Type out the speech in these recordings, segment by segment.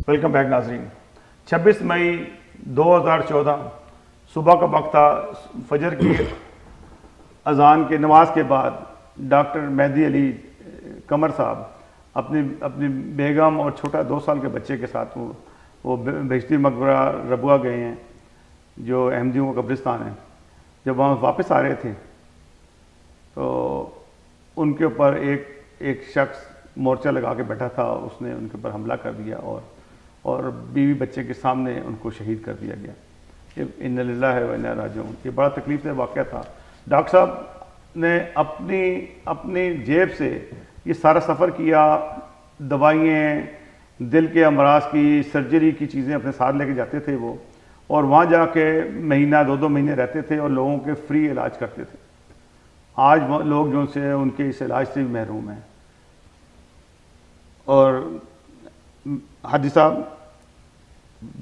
Welcome back ناظرین. 26 مئی 2014 صبح کا وقت تھا. فجر کی اذان کے نماز کے بعد ڈاکٹر مہدی علی قمر صاحب اپنی بیگم اور چھوٹا 2 سال کے بچے کے ساتھ وہ بہشتی مقبرہ ربوہ گئے ہیں جو احمدیوں کا قبرستان ہے. جب وہاں واپس آ رہے تھے تو ان کے اوپر ایک شخص مورچہ لگا کے بیٹھا تھا. اس نے ان کے اوپر حملہ کر دیا اور بیوی بچے کے سامنے ان کو شہید کر دیا گیا. ان للہ و انا راجعون. یہ بڑا تکلیف دہ واقعہ تھا. ڈاکٹر صاحب نے اپنی جیب سے یہ سارا سفر کیا. دوائیں، دل کے امراض کی، سرجری کی چیزیں اپنے ساتھ لے کے جاتے تھے وہ، اور وہاں جا کے مہینہ 2 مہینے رہتے تھے اور لوگوں کے فری علاج کرتے تھے. آج لوگ جو سے ان کے اس علاج سے بھی محروم ہیں. اور حاجی صاحب،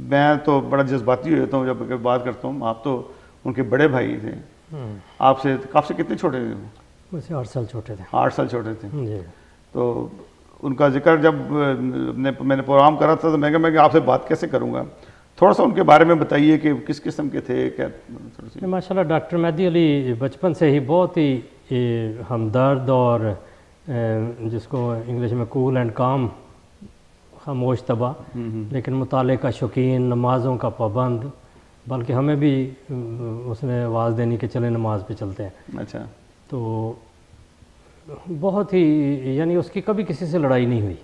میں تو بڑا جذباتی ہوتا ہوں جب بات کرتا ہوں. آپ تو ان کے بڑے بھائی تھے. آپ سے کتنے چھوٹے تھے؟ مجھ سے 8 سال چھوٹے تھے. 8 سال چھوٹے تھے. جی. تو ان کا ذکر جب میں نے پروگرام کرا تھا تو میں کہا آپ سے بات کیسے کروں گا. تھوڑا سا ان کے بارے میں بتائیے کہ کس قسم کے تھے. کیا ماشاءاللہ ڈاکٹر مہدی علی بچپن سے ہی بہت ہی ہمدرد اور جس کو انگلش میں کول اینڈ کام، خاموش طبع، لیکن مطالعے کا شوقین، نمازوں کا پابند. بلکہ ہمیں بھی اس نے آواز دینی کہ چلے نماز پہ چلتے ہیں. اچھا. تو بہت ہی یعنی اس کی کبھی کسی سے لڑائی نہیں ہوئی.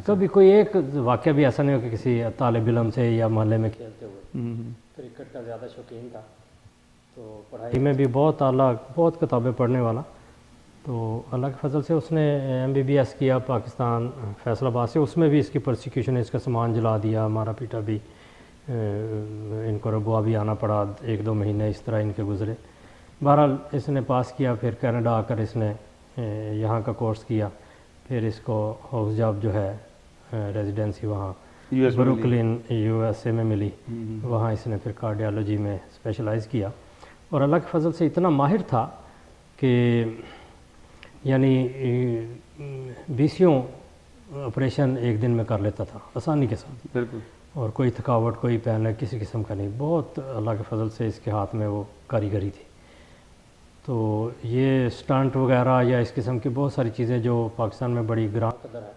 کبھی کوئی ایک واقعہ بھی ایسا نہیں ہو کہ کسی طالب علم سے یا محلے میں کھیلتے ہوئے. کرکٹ کا زیادہ شوقین تھا تو پڑھائی میں بھی بہت اعلیٰ، بہت کتابیں پڑھنے والا. تو اللہ کے فضل سے اس نے MBBS کیا پاکستان فیصل آباد سے. اس میں بھی اس کی پرسیکیوشن، اس کا سامان جلا دیا، مارا پیٹا بھی. ان کو ربوہ بھی آنا پڑا. 1-2 مہینے اس طرح ان کے گزرے. بہرحال اس نے پاس کیا. پھر کینیڈا آ کر اس نے یہاں کا کورس کیا. پھر اس کو ہاؤس جاب جو ہے ریزیڈنسی وہاں بروکلن USA میں ملی. وہاں اس نے پھر کارڈیالوجی میں اسپیشلائز کیا. اور اللہ کے فضل سے اتنا ماہر تھا کہ یعنی 20 آپریشن ایک دن میں کر لیتا تھا آسانی کے ساتھ. بالکل. اور کوئی تھکاوٹ، کوئی پینک کسی قسم کا نہیں. بہت اللہ کے فضل سے اس کے ہاتھ میں وہ کاریگری تھی. تو یہ سٹنٹ وغیرہ یا اس قسم کی بہت ساری چیزیں جو پاکستان میں بڑی گراں قدر ہے.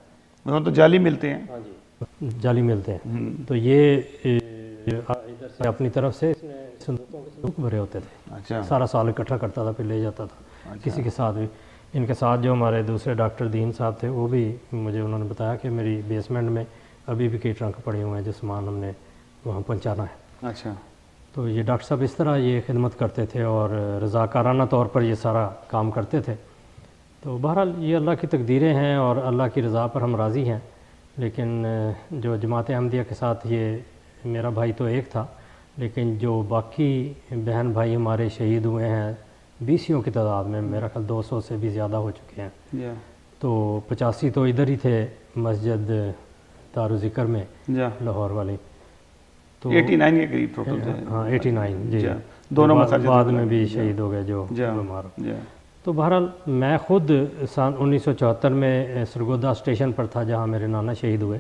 وہاں تو جعلی ملتے ہیں. ہاں جی، جعلی ملتے ہیں. تو یہ ادھر سے اپنی طرف سے صندوق بھرے ہوتے تھے. اچھا. سارا سال اکٹھا کرتا تھا پھر لے جاتا تھا. کسی کے ساتھ بھی. ان کے ساتھ جو ہمارے دوسرے ڈاکٹر دین صاحب تھے وہ بھی مجھے انہوں نے بتایا کہ میری بیسمنٹ میں ابھی بھی کئی ٹرنک پڑے ہوئے ہیں جو سامان ہم نے وہاں پہنچانا ہے. اچھا. تو یہ ڈاکٹر صاحب اس طرح یہ خدمت کرتے تھے اور رضاکارانہ طور پر یہ سارا کام کرتے تھے. تو بہرحال یہ اللہ کی تقدیریں ہیں اور اللہ کی رضا پر ہم راضی ہیں. لیکن جو جماعت احمدیہ کے ساتھ یہ میرا بھائی تو ایک تھا، لیکن جو باقی بہن بھائی ہمارے شہید ہوئے ہیں 20 کی تعداد میں، میرا خیال 200 سے بھی زیادہ ہو چکے ہیں. تو 85 تو ادھر ہی تھے مسجد دار ذکر میں لاہور والی. تو 89 کے قریب ٹوٹل تھے. ہاں 89. جی. دونوں مساجد بعد میں بھی شہید ہو گئے جو بیمار. تو بہرحال میں خود سن 1974 میں سرگودا اسٹیشن پر تھا جہاں میرے نانا شہید ہوئے.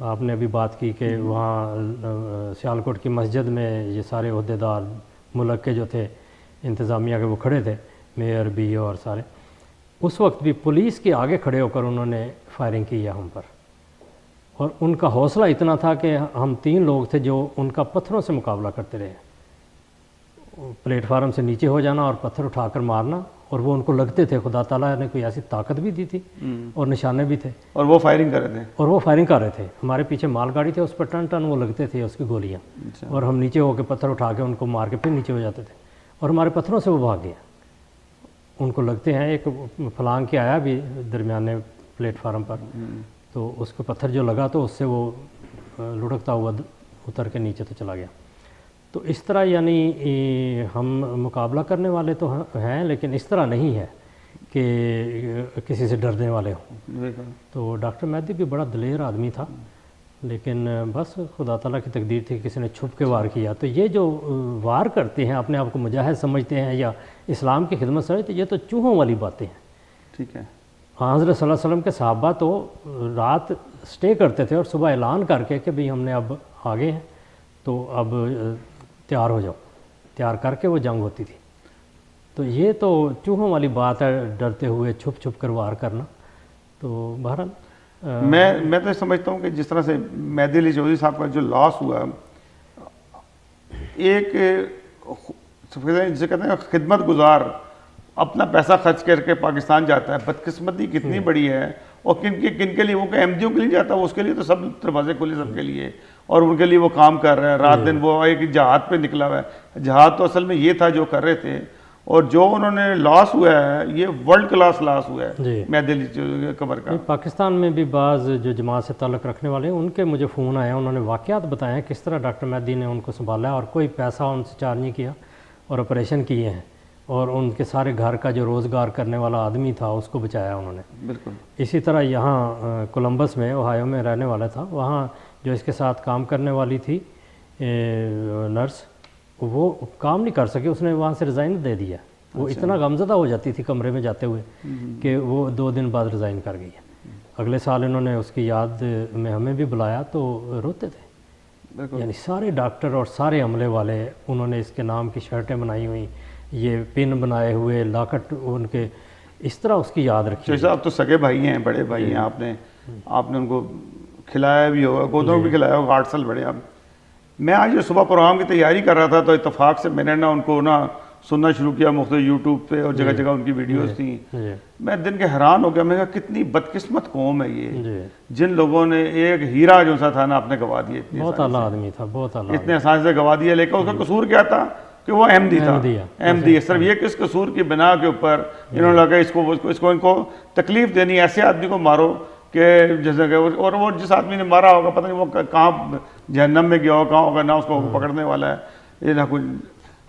آپ نے ابھی بات کی کہ وہاں سیالکوٹ کی مسجد میں یہ سارے عہدیدار ملک کے جو تھے انتظامیہ کے وہ کھڑے تھے، میئر بھی اور سارے. اس وقت بھی پولیس کے آگے کھڑے ہو کر انہوں نے فائرنگ کی ہم پر. اور ان کا حوصلہ اتنا تھا کہ ہم 3 لوگ تھے جو ان کا پتھروں سے مقابلہ کرتے رہے. پلیٹ فارم سے نیچے ہو جانا اور پتھر اٹھا کر مارنا. اور وہ ان کو لگتے تھے. خدا تعالیٰ نے کوئی ایسی طاقت بھی دی تھی اور نشانے بھی تھے. اور وہ فائرنگ کر رہے تھے. ہمارے پیچھے مال گاڑی تھے، اس پر ٹن وہ لگتے تھے اس کی گولیاں. اور ہم نیچے ہو کے پتھر اٹھا کے ان کو مار کے پھر نیچے ہو جاتے تھے. اور ہمارے پتھروں سے وہ بھاگ گیا. ان کو لگتے ہیں ایک پھلانگ کے آیا بھی درمیانے پلیٹ فارم پر، تو اس کو پتھر جو لگا تو اس سے وہ لڑکتا ہوا اتر کے نیچے تو چلا گیا. تو اس طرح یعنی ہم مقابلہ کرنے والے تو ہیں، لیکن اس طرح نہیں ہے کہ کسی سے ڈرنے والے ہوں. تو ڈاکٹر مہدی بھی بڑا دلیر آدمی تھا، لیکن بس خدا تعالیٰ کی تقدیر تھی کسی نے چھپ کے وار کیا. تو یہ جو وار کرتے ہیں اپنے آپ کو مجاہد سمجھتے ہیں یا اسلام کی خدمت سمجھتے ہیں، یہ تو چوہوں والی باتیں ہیں. ٹھیک ہے. ہاں حضرت صلی اللہ علیہ وسلم کے صحابہ تو رات سٹے کرتے تھے اور صبح اعلان کر کے کہ بھئی ہم نے اب آگے ہیں تو اب تیار ہو جاؤ، تیار کر کے وہ جنگ ہوتی تھی. تو یہ تو چوہوں والی بات ہے، ڈرتے ہوئے چھپ چھپ کر وار کرنا. تو بہرحال میں تو سمجھتا ہوں کہ جس طرح سے مہدی علی چودھری صاحب کا جو لاس ہوا، ایک جسے کہتے ہیں خدمت گزار اپنا پیسہ خرچ کر کے پاکستان جاتا ہے، بدقسمتی کتنی بڑی ہے. اور کن کے لیے وہ احمدیوں کے لیے جاتا ہے، اس کے لیے تو سب دروازے کھلے سب کے لیے، اور ان کے لیے وہ کام کر رہے ہیں رات دن. وہ ایک جہاد پہ نکلا ہوا ہے. جہاد تو اصل میں یہ تھا جو کر رہے تھے، اور جو انہوں نے لاس ہوا ہے یہ ورلڈ کلاس لاس ہوا ہے مہدی علی قمر کا. پاکستان میں بھی بعض جو جماعت سے تعلق رکھنے والے ہیں ان کے مجھے فون آیا، انہوں نے واقعات بتائے ہیں کس طرح ڈاکٹر مہدی نے ان کو سنبھالا اور کوئی پیسہ ان سے چارج نہیں کیا اور آپریشن کیے ہیں، اور ان کے سارے گھر کا جو روزگار کرنے والا آدمی تھا اس کو بچایا انہوں نے. بالکل اسی طرح یہاں کولمبس میں اوہایو میں رہنے والا تھا، وہاں جو اس کے ساتھ کام کرنے والی تھی نرس، وہ کام نہیں کر سکی، اس نے وہاں سے ریزائن دے دیا. وہ اتنا غمزدہ ہو جاتی تھی کمرے میں جاتے ہوئے کہ وہ 2 دن بعد ریزائن کر گئی ہے. اگلے سال انہوں نے اس کی یاد میں ہمیں بھی بلایا تو روتے تھے. یعنی سارے ڈاکٹر اور سارے عملے والے انہوں نے اس کے نام کی شرٹیں بنائی ہوئی، یہ پن بنائے ہوئے، لاکٹ ان کے، اس طرح اس کی یاد رکھی. جیسا آپ تو سگے بھائی ہیں، بڑے بھائی ہیں، آپ نے ان کو کھلایا بھی ہوگا، گودوں بھی کھلایا ہوگا 8 سال بڑے. آپ میں آج جو صبح پروگرام کی تیاری کر رہا تھا تو اتفاق سے میں نے ان کو سننا شروع کیا مختلف یوٹیوب پہ، اور جگہ جگہ ان کی ویڈیوز تھیں. میں دن کے حیران ہو گیا، میں کہا کتنی بدقسمت قوم ہے یہ، جن لوگوں نے ایک ہیرا جو سا تھا نا اپنے گوا دیے. بہت اعلیٰ آدمی تھا، بہت اعلیٰ، اتنے آسان سے گوا دیا. لیکن اس کا قصور کیا تھا کہ وہ احمدی تھا. احمدی صرف یہ کس قصور کی بنا کے اوپر انہوں نے لگا ان کو تکلیف دینی، ایسے آدمی کو مارو کہ جیسے کہ، اور وہ جس آدمی نے مارا ہوگا پتہ نہیں وہ کہاں جہنم میں گیا ہوگا، کہاں ہوگا، نہ اس کو پکڑنے والا ہے. یہ نہ کچھ.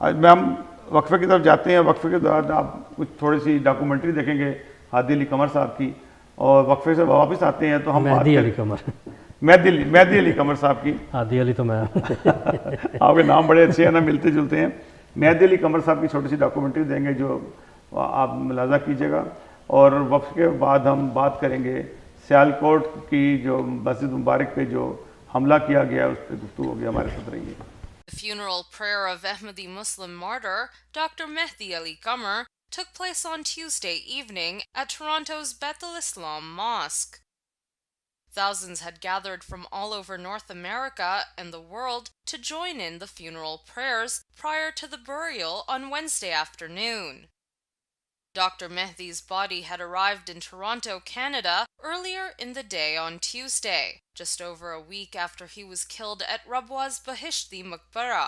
میں ہم وقفے کی طرف جاتے ہیں. وقفے کے دوران آپ کچھ تھوڑی سی ڈاکومنٹری دیکھیں گے ہادی علی قمر صاحب کی، اور وقفے سے واپس آتے ہیں تو ہم مہدی علی قمر، مہدی علی قمر صاحب کی. ہادی علی تو میں آپ کے نام بڑے اچھے ہیں نا، ملتے جلتے ہیں. مہدی علی قمر صاحب کی چھوٹی سی ڈاکومنٹری دیں گے جو آپ ملاحظہ کیجیے گا. اور وقفے کے بعد ہم بات کریں گے سیالکوٹ کی جو مسجد مبارک پہ جو حملہ کیا گیا اس پہ گفتگو ہوگی. ہمارے ساتھ رہیے. The funeral prayer of Ahmadi Muslim martyr Dr. Mehdi Ali Qamar took place on Tuesday evening at Toronto's Beth al-Islam Mosque. Thousands had gathered from all over North America and the world to join in the funeral prayers prior to the burial on Wednesday afternoon. Dr. Mehdi's body had arrived in Toronto, Canada, earlier in the day on Tuesday, just over a week after he was killed at Rabwaz Bahishti Maqbara.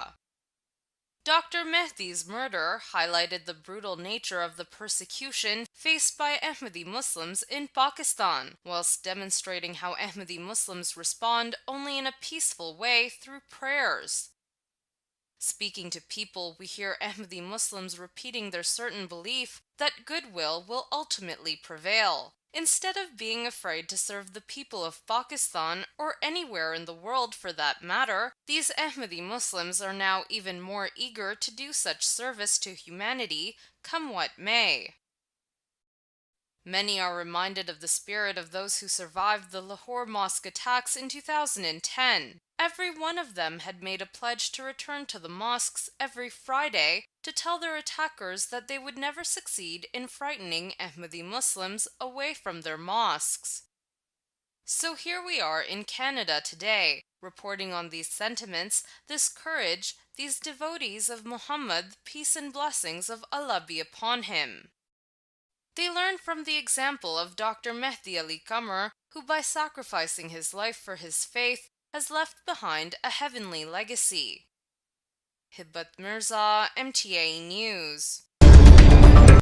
Dr. Mehdi's murder highlighted the brutal nature of the persecution faced by Ahmadi Muslims in Pakistan, whilst demonstrating how Ahmadi Muslims respond only in a peaceful way through prayers. Speaking to people, we hear Ahmadi Muslims repeating their certain belief that goodwill will ultimately prevail. Instead of being afraid to serve the people of Pakistan or anywhere in the world for that matter, these Ahmadi Muslims are now even more eager to do such service to humanity, come what may. Many are reminded of the spirit of those who survived the Lahore mosque attacks in 2010. Every one of them had made a pledge to return to the mosques every Friday to tell their attackers that they would never succeed in frightening Ahmadi Muslims away from their mosques. So here we are in Canada today, reporting on these sentiments, this courage, these devotees of Muhammad, peace and blessings of Allah be upon him. They learned from the example of Dr. Mehdi Ali Qamar, who by sacrificing his life for his faith has left behind a heavenly legacy. Hibbat Mirza, MTA News.